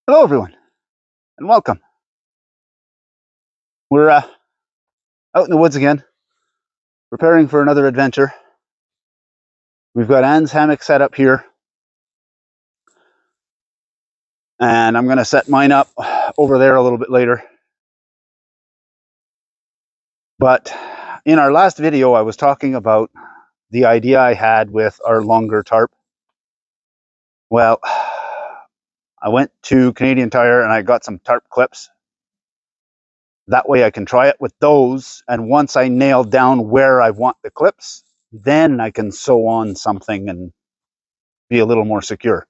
Hello, everyone, and welcome. We're out in the woods again, preparing for another adventure. We've got Anne's hammock set up here, and I'm going to set mine up over there a little bit later. But in our last video, I was talking about the idea I had with our longer tarp. Well, I went to Canadian Tire and I got some tarp clips. That way I can try it with those, and once I nail down where I want the clips, then I can sew on something and be a little more secure.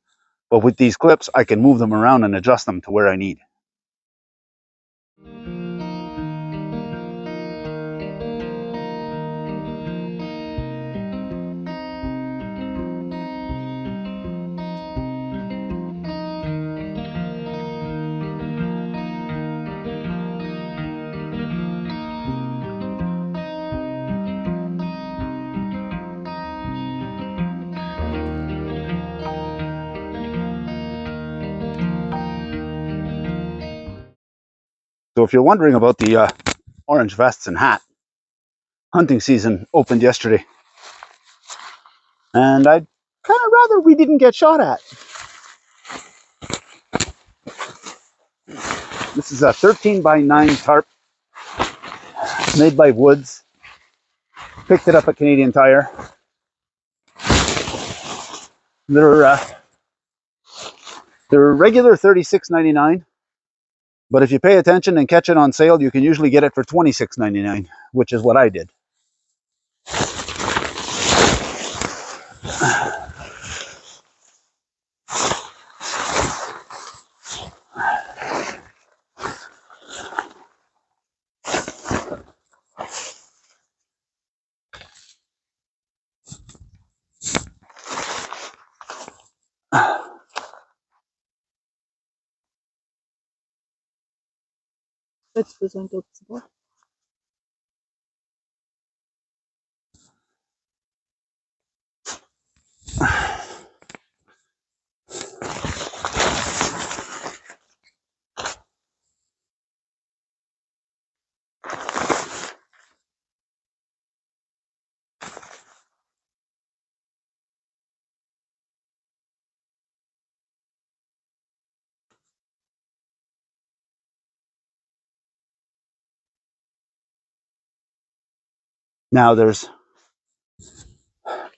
But with these clips, I can move them around and adjust them to where I need. So if you're wondering about the orange vests and hat, hunting season opened yesterday. And I'd kind of rather we didn't get shot at. This is a 13 by 9 tarp made by Woods. Picked it up at Canadian Tire. They're regular $36.99, but if you pay attention and catch it on sale, you can usually get it for $26.99, which is what I did. Now there's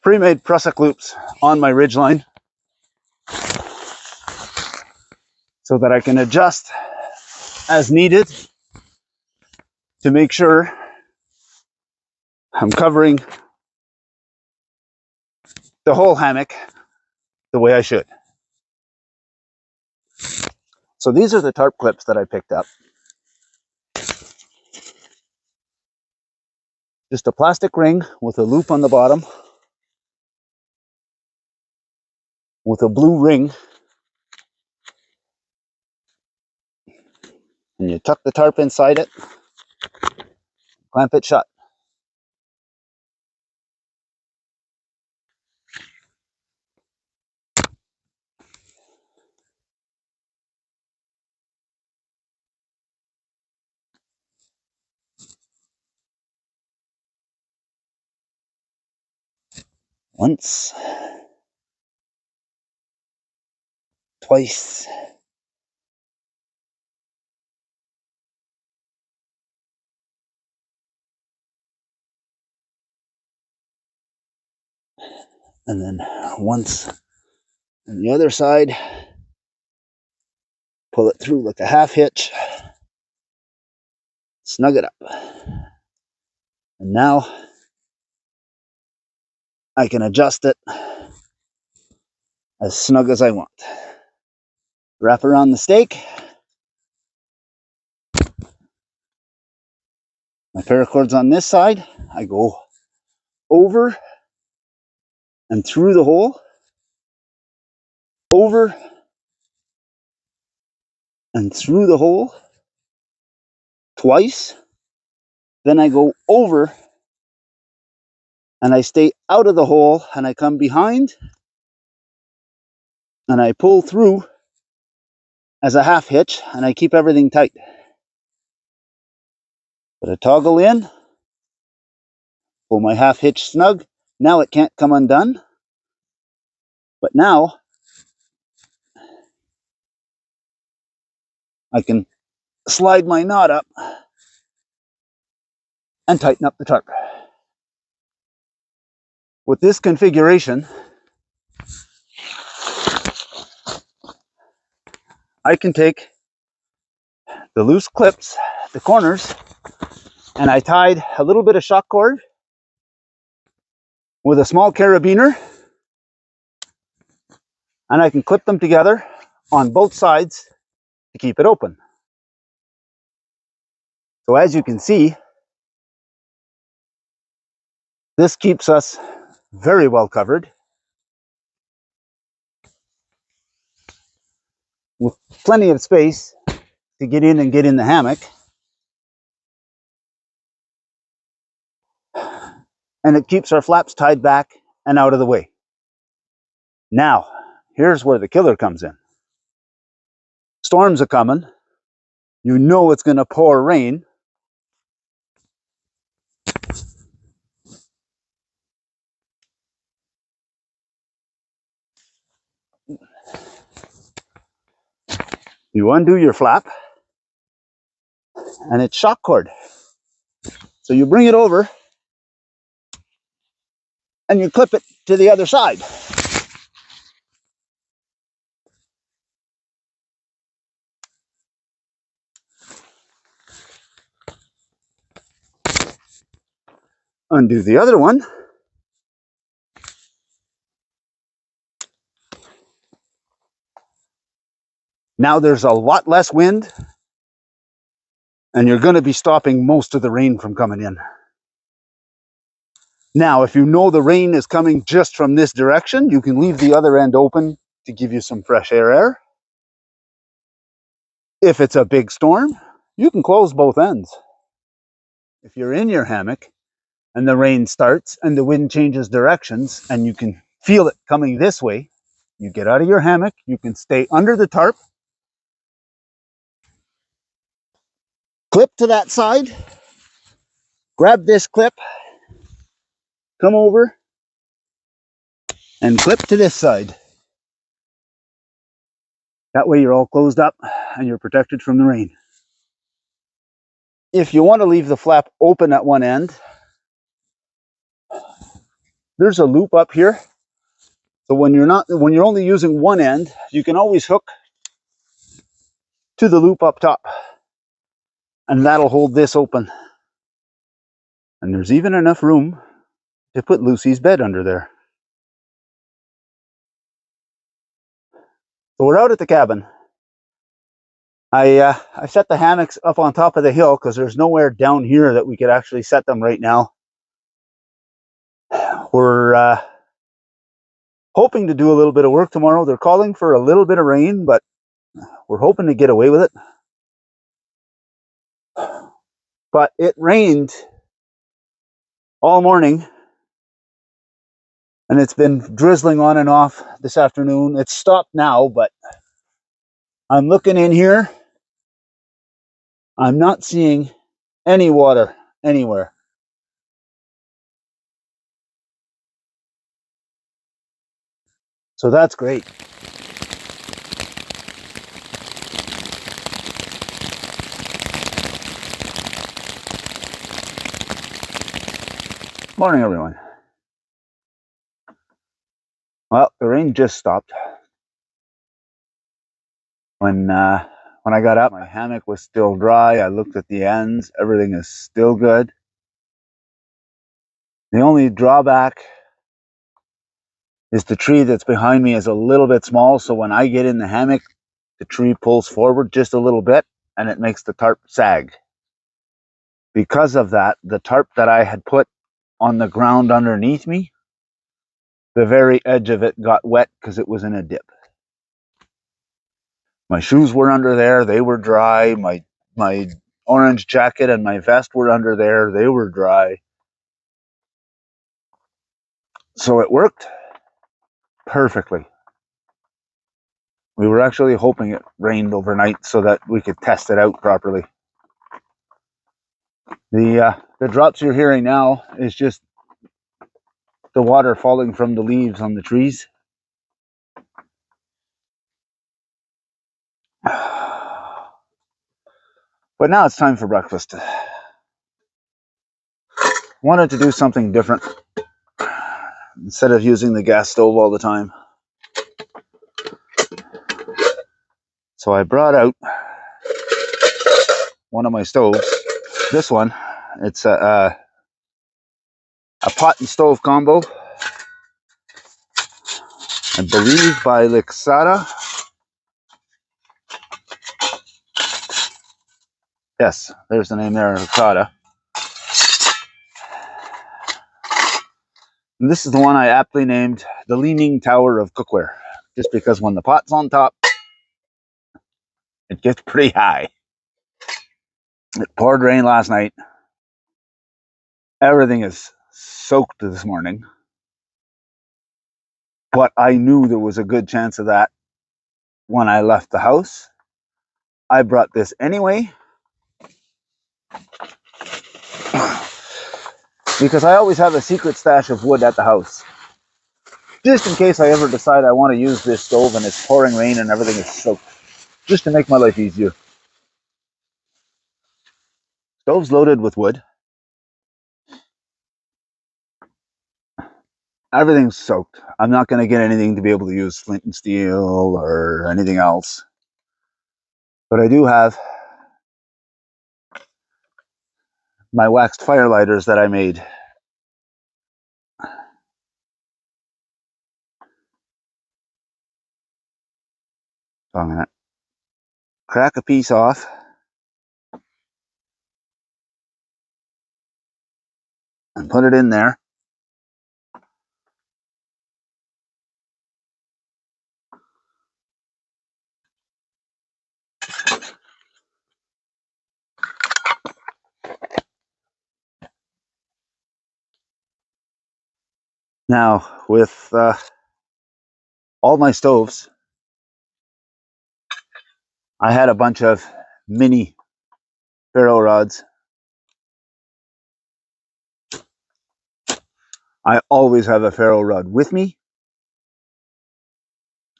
pre-made prusik loops on my ridgeline so that I can adjust as needed to make sure I'm covering the whole hammock the way I should. So these are the tarp clips that I picked up. Just a plastic ring with a loop on the bottom with a blue ring, and you tuck the tarp inside it, clamp it shut. Once, twice, and then once on the other side. Pull it through like a half hitch, snug it up, and now I can adjust it as snug as I want. Wrap around the stake, my paracords on this side. I go over and through the hole, over and through the hole twice. Then I go over and I stay out of the hole, and I come behind and I pull through as a half hitch, and I keep everything tight. Put a toggle in, pull my half hitch snug. Now it can't come undone, but now I can slide my knot up and tighten up the tarp. With this configuration, I can take the loose clips at the corners, and I tied a little bit of shock cord with a small carabiner, and I can clip them together on both sides to keep it open. So as you can see, this keeps us very well covered with plenty of space to get in and get in the hammock. And it keeps our flaps tied back and out of the way. Now, here's where the killer comes in. Storms are coming. You know it's going to pour rain. You undo your flap, and it's shock cord. So you bring it over, and you clip it to the other side. Undo the other one. Now there's a lot less wind, and you're going to be stopping most of the rain from coming in. Now, if you know the rain is coming just from this direction, you can leave the other end open to give you some fresh air. If it's a big storm, you can close both ends. If you're in your hammock and the rain starts and the wind changes directions and you can feel it coming this way, you get out of your hammock, you can stay under the tarp, clip to that side, grab this clip, come over, and clip to this side. That way you're all closed up and you're protected from the rain. If you want to leave the flap open at one end, there's a loop up here. So when you're only using one end, you can always hook to the loop up top, and that'll hold this open. And there's even enough room to put Lucy's bed under there. So we're out at the cabin. I set the hammocks up on top of the hill because there's nowhere down here that we could actually set them right now. We're hoping to do a little bit of work tomorrow. They're calling for a little bit of rain, but we're hoping to get away with it. But it rained all morning, and it's been drizzling on and off this afternoon. It's stopped now, but I'm looking in here. I'm not seeing any water anywhere. So that's great. Morning, everyone. Well, the rain just stopped. When I got up, my hammock was still dry. I looked at the ends. Everything is still good. The only drawback is the tree that's behind me is a little bit small, so when I get in the hammock, the tree pulls forward just a little bit, and it makes the tarp sag. Because of that, the tarp that I had put on the ground underneath me, the very edge of it got wet because it was in a dip. My shoes were under there, they were dry. My orange jacket and my vest were under there, they were dry. So it worked perfectly. We were actually hoping it rained overnight so that we could test it out properly. The drops you're hearing now is just the water falling from the leaves on the trees. But now it's time for breakfast. Wanted to do something different instead of using the gas stove all the time. So I brought out one of my stoves. This one, it's a pot and stove combo. I believe by Lixada. Yes, there's the name there, Lixada. And this is the one I aptly named the Leaning Tower of Cookware, just because when the pot's on top, it gets pretty high. It poured rain last night. Everything is soaked this morning. But I knew there was a good chance of that when I left the house. I brought this anyway, because I always have a secret stash of wood at the house, just in case I ever decide I want to use this stove and it's pouring rain and everything is soaked, just to make my life easier. Stove's loaded with wood. Everything's soaked. I'm not going to get anything to be able to use flint and steel or anything else. But I do have my waxed fire lighters that I made. So I'm going to crack a piece off. And put it in there. Now, with all my stoves, I had a bunch of mini ferro rods. I always have a ferro rod with me.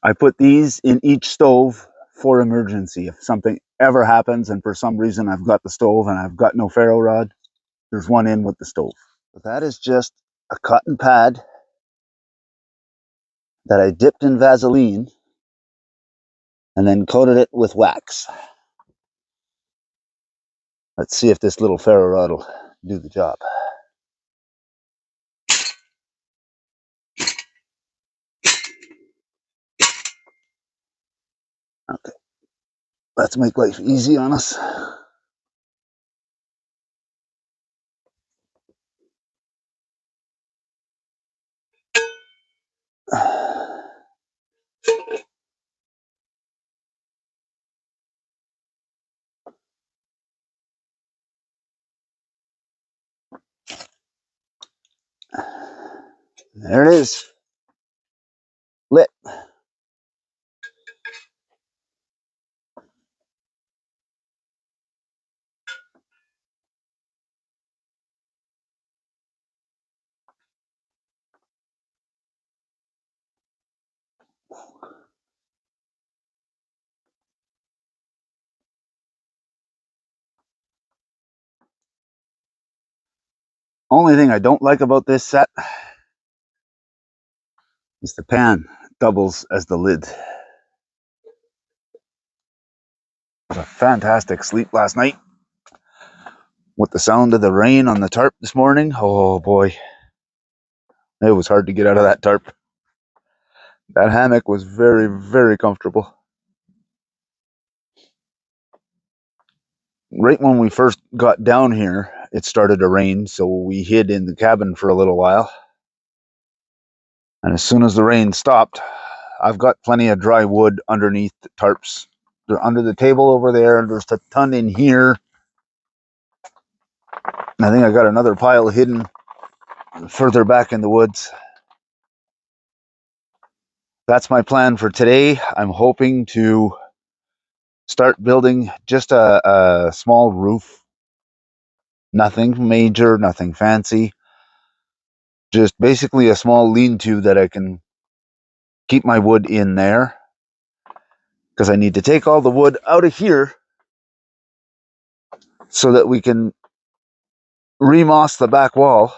I put these in each stove for emergency. If something ever happens and for some reason I've got the stove and I've got no ferro rod, there's one in with the stove. But that is just a cotton pad that I dipped in Vaseline and then coated it with wax. Let's see if this little ferro rod will do the job. Okay, let's make life easy on us. There it is, lit. Only thing I don't like about this set is the pan doubles as the lid. It was a fantastic sleep last night with the sound of the rain on the tarp this morning. Oh boy, it was hard to get out of that tarp. That hammock was very, very comfortable. Right when we first got down here, it started to rain, so we hid in the cabin for a little while. And as soon as the rain stopped, I've got plenty of dry wood underneath the tarps. They're under the table over there, and there's a ton in here. And I think I got another pile hidden further back in the woods. that's my plan for today. I'm hoping to start building just a small roof. Nothing major, nothing fancy. Just basically a small lean-to that I can keep my wood in there. Because I need to take all the wood out of here so that we can remoss the back wall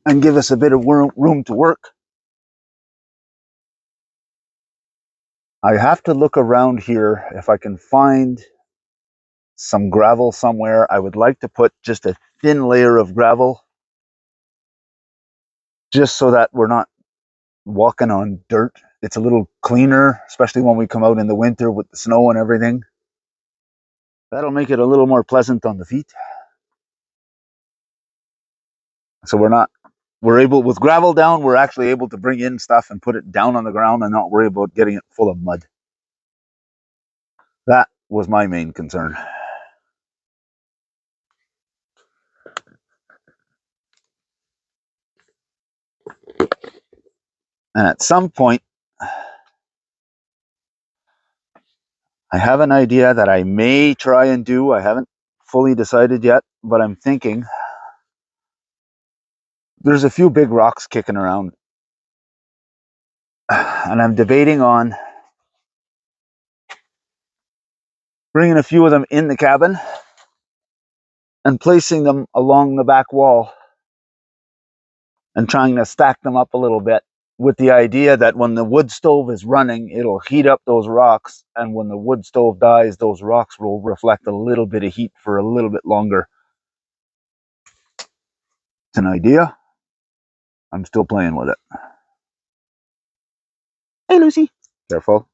and give us a bit of room to work. I have to look around here if I can find some gravel somewhere. I would like to put just a thin layer of gravel just so that we're not walking on dirt. It's a little cleaner, especially when we come out in the winter with the snow and everything. That'll make it a little more pleasant on the feet. So we're able, with gravel down, we're actually able to bring in stuff and put it down on the ground and not worry about getting it full of mud. That was my main concern. And at some point, I have an idea that I may try and do. I haven't fully decided yet, but I'm thinking there's a few big rocks kicking around. And I'm debating on bringing a few of them in the cabin and placing them along the back wall and trying to stack them up a little bit, with the idea that when the wood stove is running, it'll heat up those rocks, and when the wood stove dies, those rocks will reflect a little bit of heat for a little bit longer. It's an idea. I'm still playing with it. Hey, Lucy. Careful.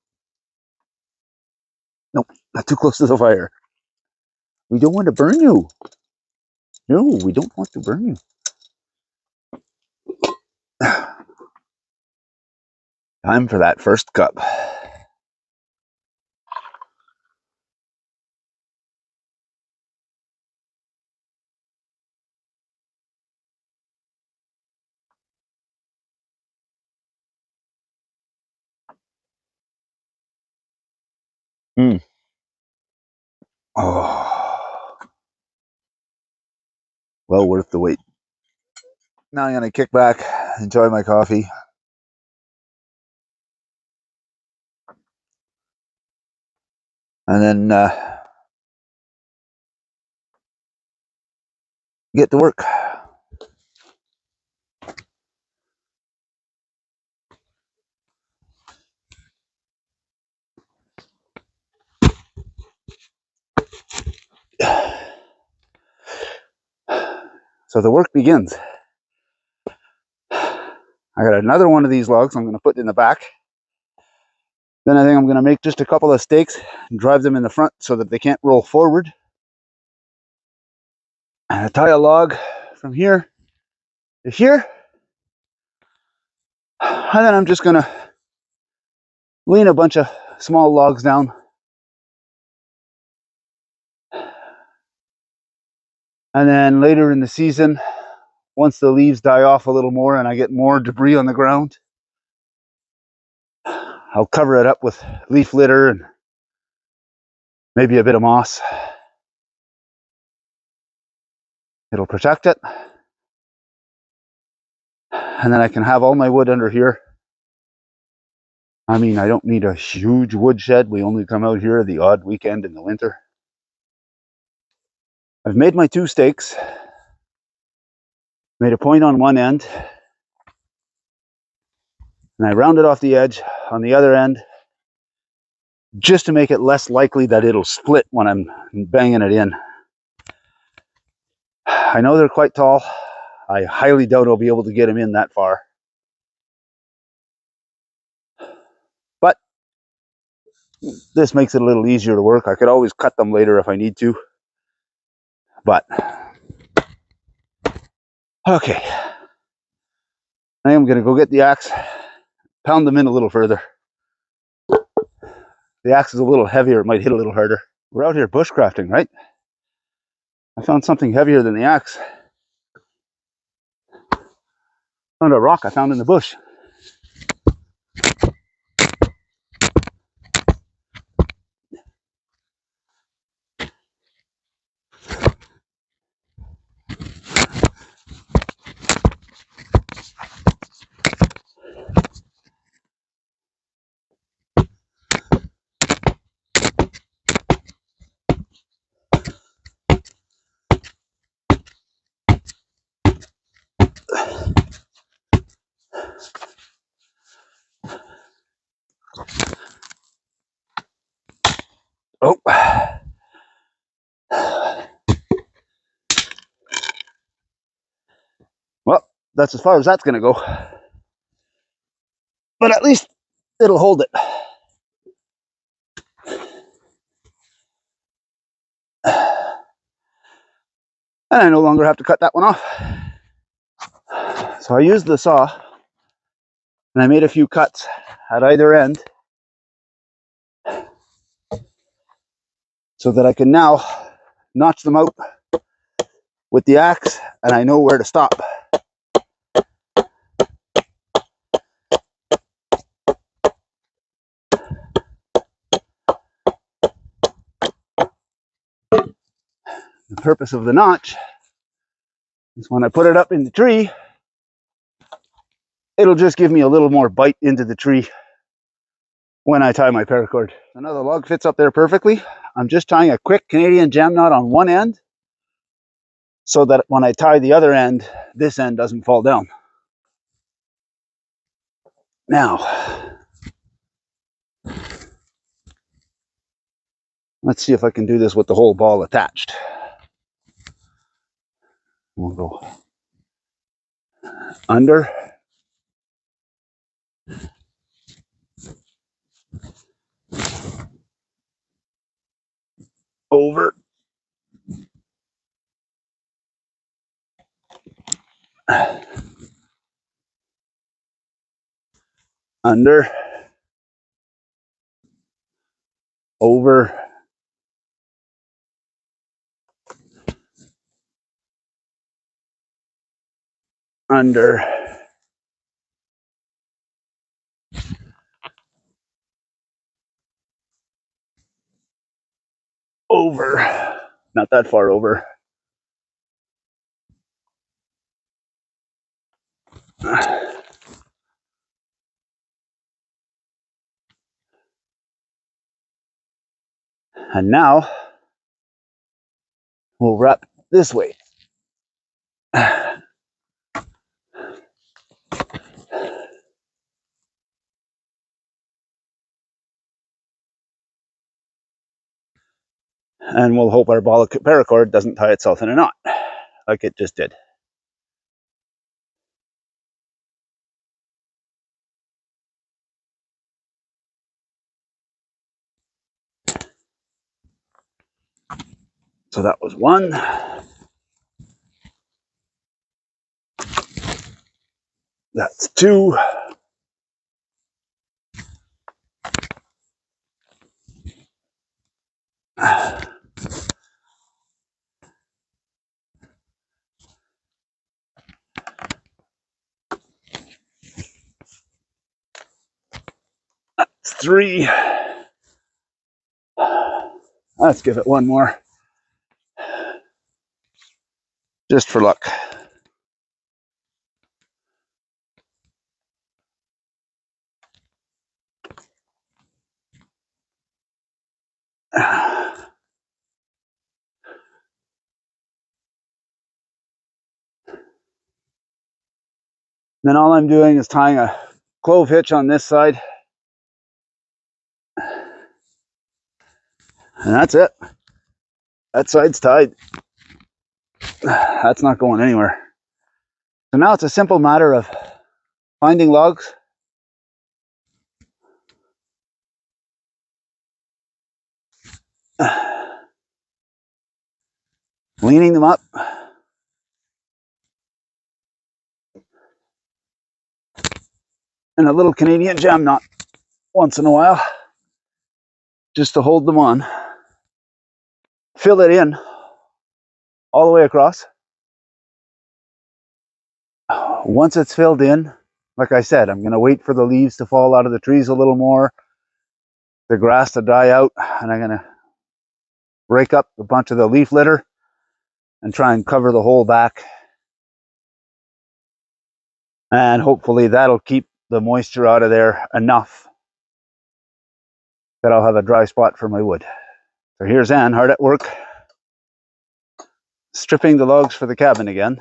Nope, not too close to the fire. We don't want to burn you. No, we don't want to burn you. Time for that first cup. Oh, well worth the wait. Now I'm going to kick back, enjoy my coffee. And then get to work. So the work begins. I got another one of these logs I'm going to put in the back. Then I think I'm going to make just a couple of stakes and drive them in the front so that they can't roll forward. And I tie a log from here to here. And then I'm just going to lean a bunch of small logs down. And then later in the season, once the leaves die off a little more and I get more debris on the ground, I'll cover it up with leaf litter and maybe a bit of moss. It'll protect it. And then I can have all my wood under here. I mean, I don't need a huge wood shed. We only come out here the odd weekend in the winter. I've made my 2 stakes. Made a point on one end. And I rounded off the edge on the other end just to make it less likely that it'll split when I'm banging it in. I know they're quite tall. I highly doubt I'll be able to get them in that far. But this makes it a little easier to work. I could always cut them later if I need to. But, okay. I am going to go get the axe, pound them in a little further. The axe is a little heavier, it might hit a little harder. We're out here bushcrafting, right? I found something heavier than the axe. Found a rock I found in the bush. Oh. Well, that's as far as that's going to go. But at least it'll hold it. And I no longer have to cut that one off. So I used the saw and I made a few cuts at either end so that I can now notch them out with the axe and I know where to stop. The purpose of the notch is when I put it up in the tree, it'll just give me a little more bite into the tree when I tie my paracord. Another log fits up there perfectly. I'm just tying a quick Canadian jam knot on one end so that when I tie the other end, this end doesn't fall down. Now, let's see if I can do this with the whole ball attached. We'll go under, over, under, over, under, over, not that far over, and now we'll wrap this way. And we'll hope our ball paracord doesn't tie itself in a knot like it just did. So that was one. That's two. That's three. Let's give it one more, just for luck. Then all I'm doing is tying a clove hitch on this side. And that's it. That side's tied. That's not going anywhere. So now it's a simple matter of finding logs, leaning them up, and a little Canadian jam knot once in a while, just to hold them on. Fill it in all the way across. Once it's filled in, like I said, I'm going to wait for the leaves to fall out of the trees a little more, the grass to dry out, and I'm going to rake up a bunch of the leaf litter and try and cover the whole back. And hopefully that'll keep the moisture out of there enough that I'll have a dry spot for my wood. So here's Anne, hard at work, stripping the logs for the cabin again.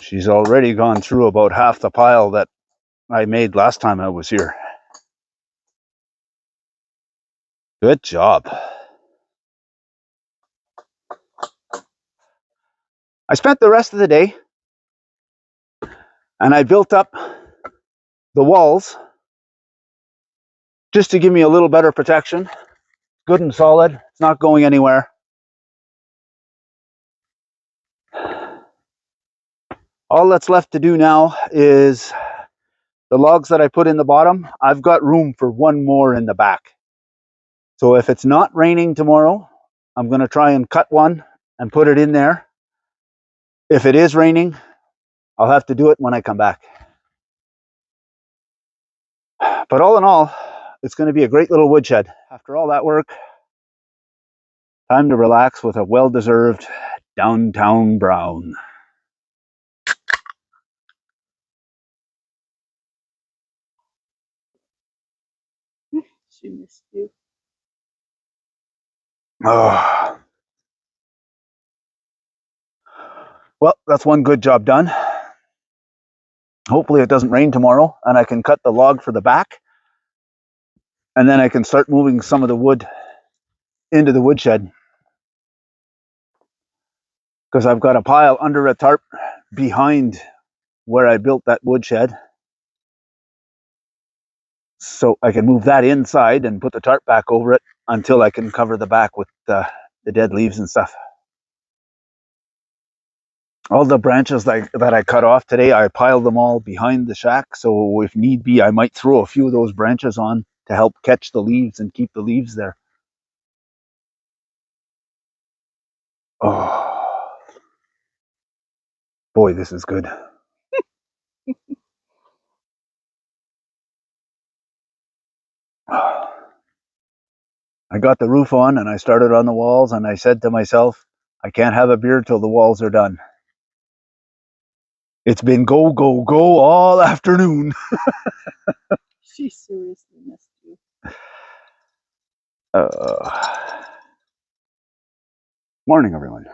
She's already gone through about half the pile that I made last time I was here. Good job. I spent the rest of the day and I built up the walls just to give me a little better protection. Good and solid. It's not going anywhere. All that's left to do now is the logs that I put in the bottom. I've got room for one more in the back. So if it's not raining tomorrow, I'm going to try and cut one and put it in there. If it is raining, I'll have to do it when I come back. But all in all, it's going to be a great little woodshed. After all that work, time to relax with a well-deserved downtown brown. She missed you. Oh. Well, that's one good job done. Hopefully it doesn't rain tomorrow and I can cut the log for the back. And then I can start moving some of the wood into the woodshed. Because I've got a pile under a tarp behind where I built that woodshed. So I can move that inside and put the tarp back over it until I can cover the back with the dead leaves and stuff. All the branches that I cut off today, I piled them all behind the shack. So if need be, I might throw a few of those branches on to help catch the leaves and keep the leaves there. Oh, boy, this is good. I got the roof on and I started on the walls and I said to myself, I can't have a beer till the walls are done. It's been go, go, go all afternoon. She seriously missed you. Morning, everyone.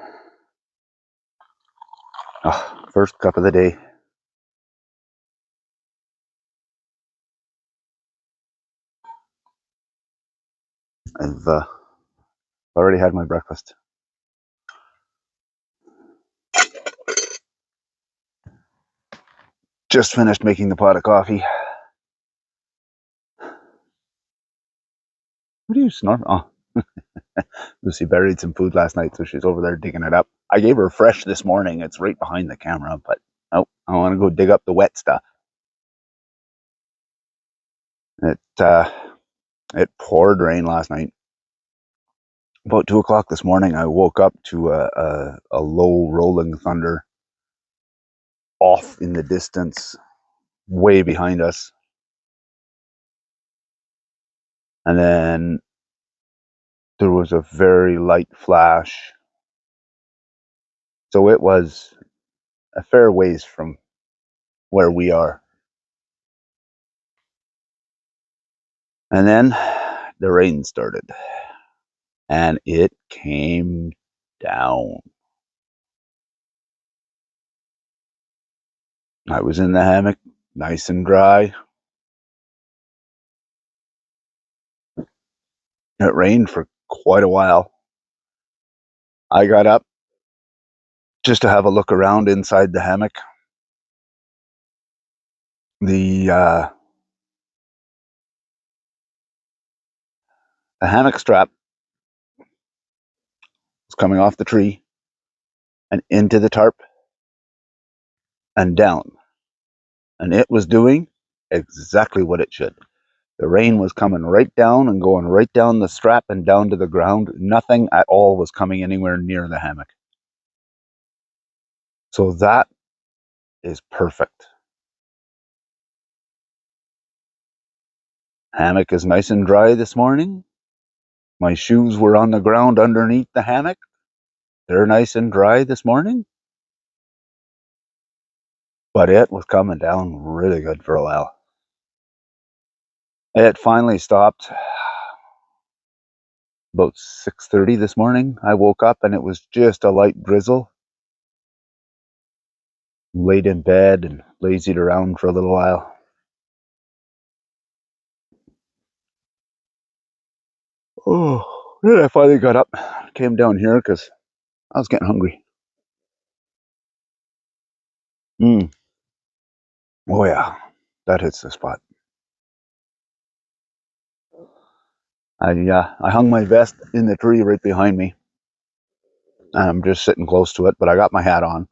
First cup of the day. I've already had my breakfast. Just finished making the pot of coffee. What are you snoring? Oh, Lucy buried some food last night, so she's over there digging it up. I gave her fresh this morning. It's right behind the camera, but oh, I want to go dig up the wet stuff. It poured rain last night. About 2 o'clock this morning, I woke up to a low rolling thunder off in the distance, way behind us. And then there was a very light flash. So it was a fair ways from where we are. And then the rain started. And it came down. I was in the hammock, nice and dry. It rained for quite a while. I got up just to have a look around inside the hammock. The The hammock strap was coming off the tree and into the tarp and down. And it was doing exactly what it should. The rain was coming right down and going right down the strap and down to the ground. Nothing at all was coming anywhere near the hammock. So that is perfect. Hammock is nice and dry this morning. My shoes were on the ground underneath the hammock. They're nice and dry this morning. But it was coming down really good for a while. It finally stopped about 6:30 this morning. I woke up and it was just a light drizzle. Laid in bed and lazied around for a little while. Oh, then I finally got up, came down here because I was getting hungry. Oh yeah, that hits the spot. I hung my vest in the tree right behind me. And I'm just sitting close to it, but I got my hat on.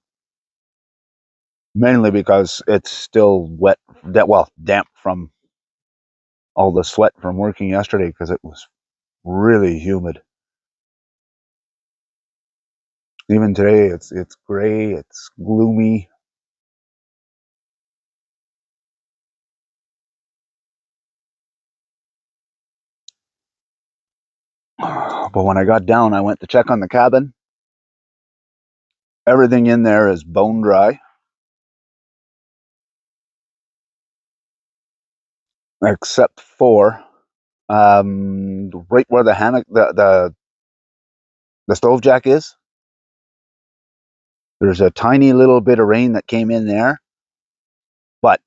Mainly because it's still wet, damp from all the sweat from working yesterday because it was really humid. Even today, it's gray, it's gloomy. But when I got down, I went to check on the cabin. Everything in there is bone dry, except for right where the hammock, the stove jack is. There's a tiny little bit of rain that came in there, but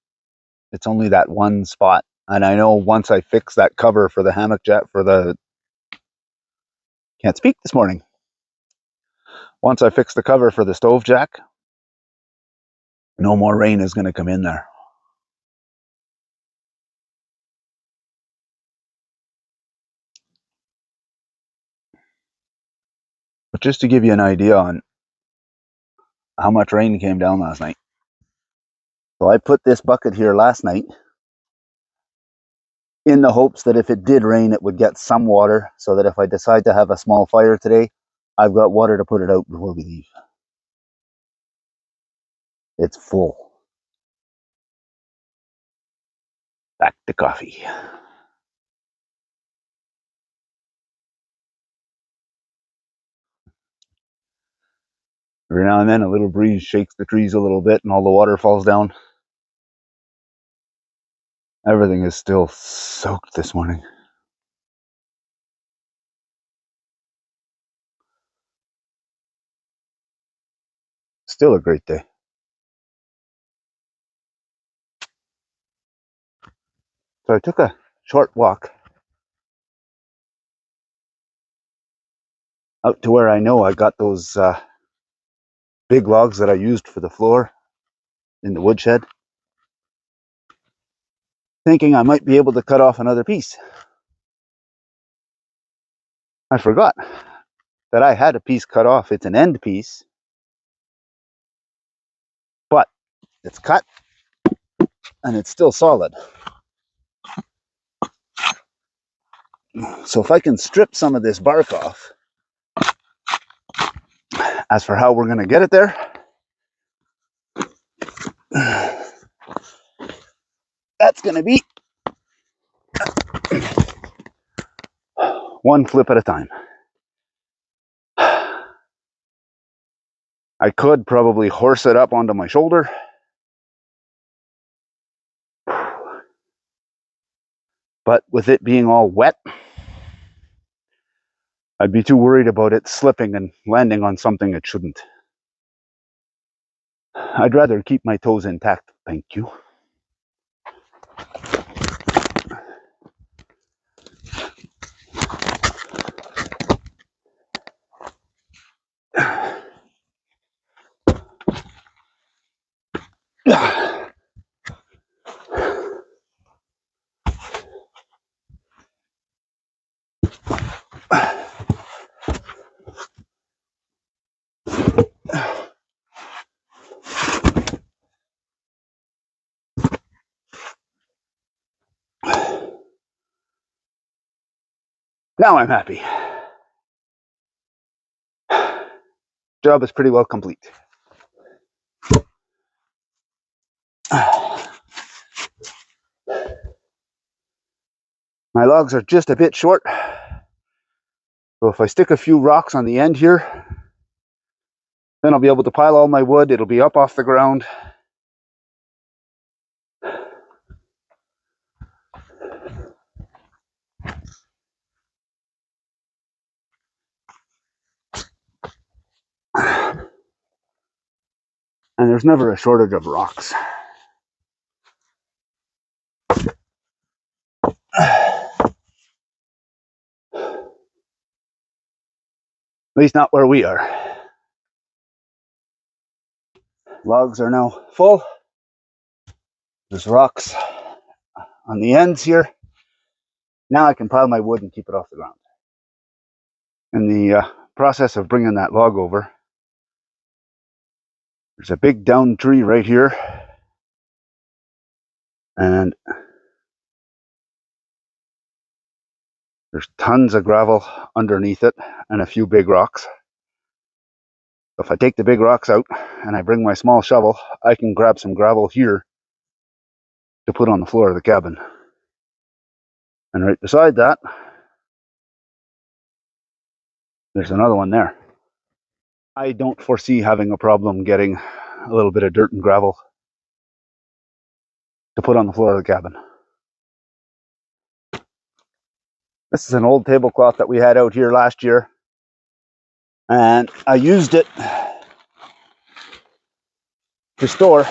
it's only that one spot. And I know once I fix that cover for the hammock jack can't speak this morning. Once I fix the cover for the stove jack, no more rain is going to come in there. But just to give you an idea on how much rain came down last night. So I put this bucket here last night in the hopes that if it did rain, it would get some water so that if I decide to have a small fire today, I've got water to put it out before we leave. It's full. Back to coffee. Every now and then a little breeze shakes the trees a little bit and all the water falls down. Everything is still soaked this morning. Still a great day. So I took a short walk out to where I know I got those big logs that I used for the floor in the woodshed, thinking I might be able to cut off another piece. I forgot that I had a piece cut off. It's an end piece, but it's cut and it's still solid. So if I can strip some of this bark off, as for how we're going to get it there, that's going to be one flip at a time. I could probably horse it up onto my shoulder, but with it being all wet, I'd be too worried about it slipping and landing on something it shouldn't. I'd rather keep my toes intact, thank you. Now I'm happy. Job is pretty well complete. My logs are just a bit short, so if I stick a few rocks on the end here, then I'll be able to pile all my wood. It'll be up off the ground. And there's never a shortage of rocks. At least not where we are. Logs are now full. There's rocks on the ends here. Now I can pile my wood and keep it off the ground. In the process of bringing that log over, there's a big down tree right here. And there's tons of gravel underneath it and a few big rocks. If I take the big rocks out and I bring my small shovel, I can grab some gravel here to put on the floor of the cabin. And right beside that, there's another one there. I don't foresee having a problem getting a little bit of dirt and gravel to put on the floor of the cabin. This is an old tablecloth that we had out here last year, and I used it to store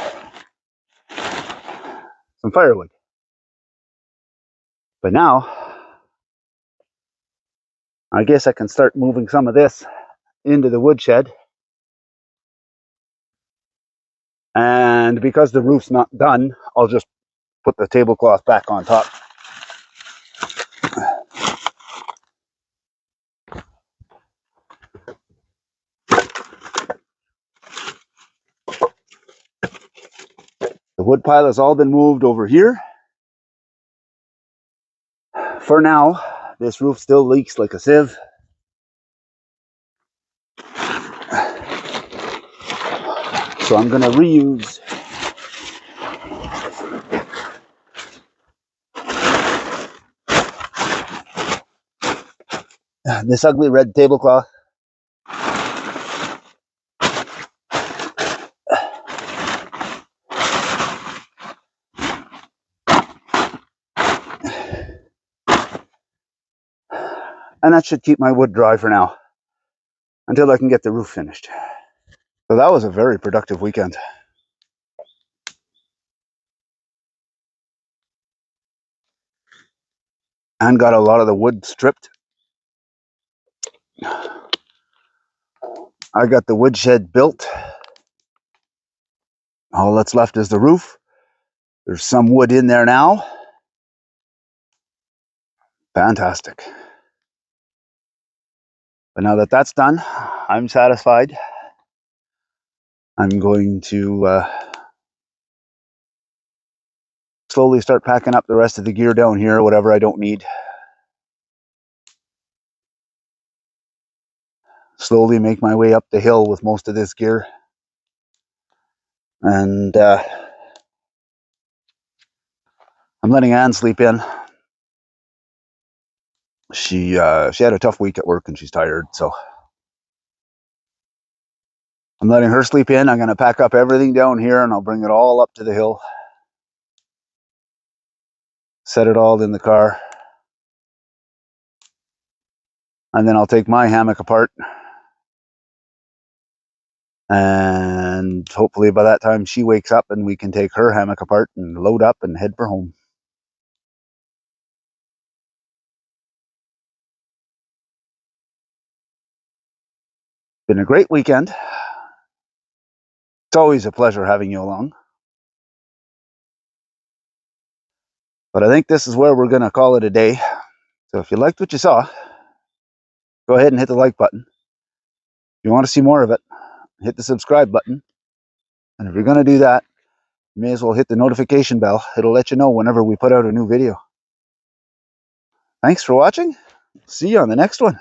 some firewood. But now, I guess I can start moving some of this into the woodshed. And because the roof's not done, I'll just put the tablecloth back on top. The wood pile has all been moved over here. For now, this roof still leaks like a sieve. So I'm going to reuse this ugly red tablecloth. And that should keep my wood dry for now, until I can get the roof finished. So that was a very productive weekend. And got a lot of the wood stripped. I got the woodshed built. All that's left is the roof. There's some wood in there now. Fantastic. But now that that's done, I'm satisfied. I'm going to slowly start packing up the rest of the gear down here, whatever I don't need. Slowly make my way up the hill with most of this gear. And I'm letting Anne sleep in. She had a tough week at work and she's tired, so I'm letting her sleep in. I'm going to pack up everything down here and I'll bring it all up to the hill. Set it all in the car. And then I'll take my hammock apart. And hopefully by that time she wakes up and we can take her hammock apart and load up and head for home. Been a great weekend. It's always a pleasure having you along. But I think this is where we're going to call it a day. So if you liked what you saw, go ahead and hit the like button. If you want to see more of it, hit the subscribe button. And if you're going to do that, you may as well hit the notification bell. It'll let you know whenever we put out a new video. Thanks for watching. See you on the next one.